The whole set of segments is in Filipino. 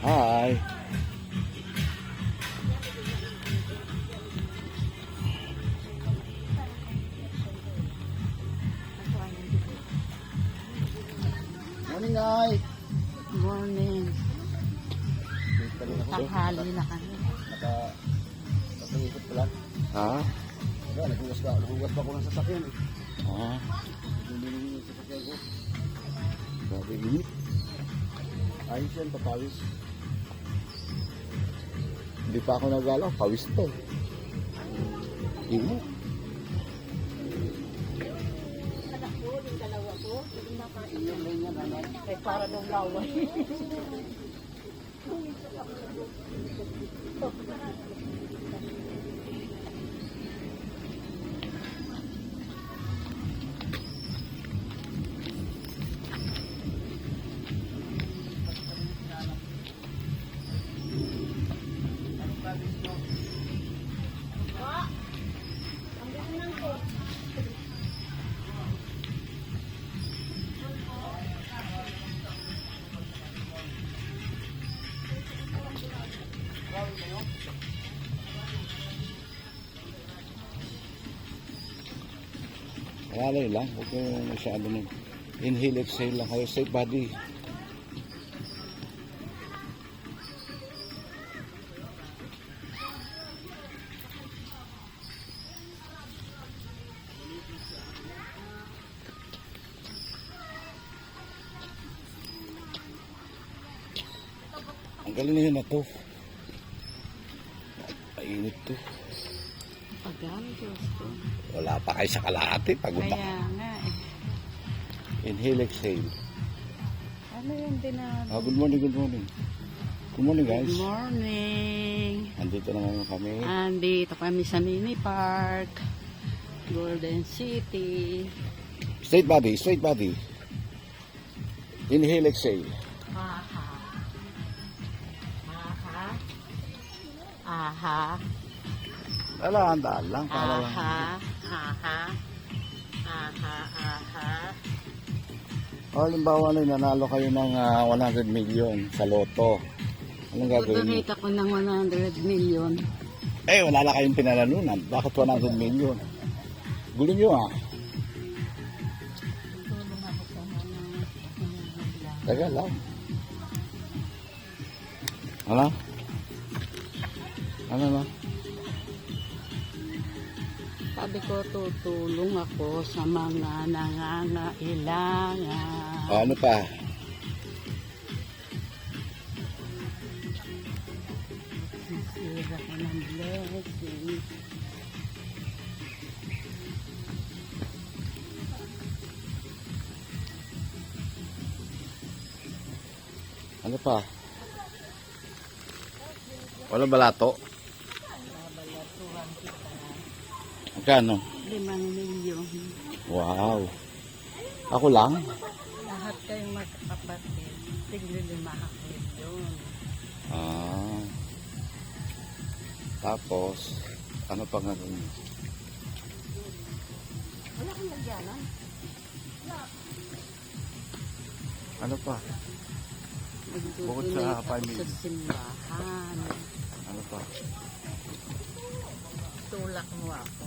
Hi. Morning, Nay. Morning. Tanghali na kami. Nakaikot pala. Ha? Naghugas pa ako ng sasakyan eh. Ah, Hindi yung sasakyan ko. grabe init. Ayos yan, papawis. Hindi pa ako nagalaw, pawis to. Init. Ay, para daw laway. Wala yun lang, huwag yung masyado nang inhale, exhale lang kayo, safe body. Ang galing na yun na to. Mainit to. Pagang Diyos ko. Wala pa kayo sa kalahati, pagod na. Kaya nga eh. Inhale, exhale. Ano yung dinado? Good morning, good morning. Good morning, guys. Good morning. Andito naman kami. Andito kami sa Mini Park. Golden City. Straight body, straight body. Inhale, exhale. Aha. Aha. Aha. Wala, andaan lang. Para lang. Aha. Aha. Aha. Aha. O, halimbawa na nanalo kayo ng 100 million sa loto. Anong gagawin niyo? Donate ako ng 100 million. Eh, wala na kayong pinanalunan. Bakit 100 million? Gulo nyo ah. Tulong ako sa mga Taga lang. Ano? Ano na? Sabi ko, tutulong ako sa mga nangangailangan. O, ano pa? Sisira ko ng blessing. Ano pa? Wala balato? Babalatuhan kita. Magkano? 5 milyon. Wow. Ako lang? Lahat kayong magkakapatid. Tigli 5 milyon. Ah. Tapos, ano pa nga rin? Wala kang nagyanan? Ano pa? Bukod sa Mag-donate ako 5 million. sa simbahan. Ano pa? Tulak mo ako.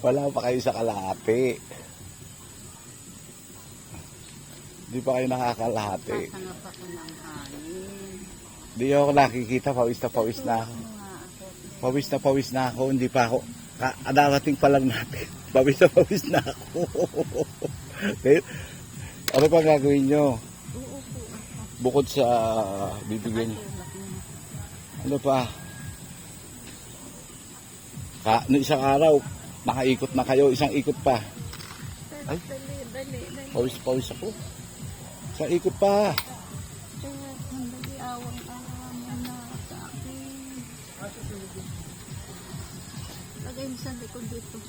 Wala pa kayo sa kalahati. Di pa kayo nakakalahati. Sasangap ako ng hangin. Di ako nakikita, pawis na pawis na ako. Ano nga ako? Pawis na pawis na ako, hindi pa ako. Darating pa lang natin. Pawis na ako. Okay? Ano pa gagawin nyo? Uupo ako. Bukod sa bibigyan nyo. Tulak mo. Ano pa? No, isang araw, nakaikot na kayo, isang ikot pa. Ay. Dali. Pawis ako. Isang ikot pa. Kaya sandali awang-awang mo na sa akin. Lagay mo sa likod dito.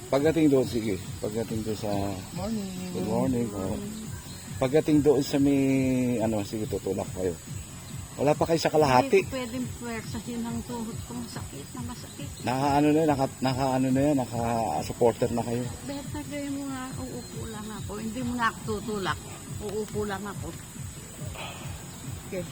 Pagdating doon, sige. Pagdating doon sa... Morning. Good morning. Oh. Pagdating doon sa may... Ano, sige, tutulak kayo. Wala pa kayo sa kalahati. Hindi pwedeng pwersahin ang tuhod ko. Masakit na masakit. Naka-ano na yan, naka-supporter na kayo. Better gawin mo nga, uupo lang ako. Hindi mo na ako tutulak. Uupo lang ako. Okay.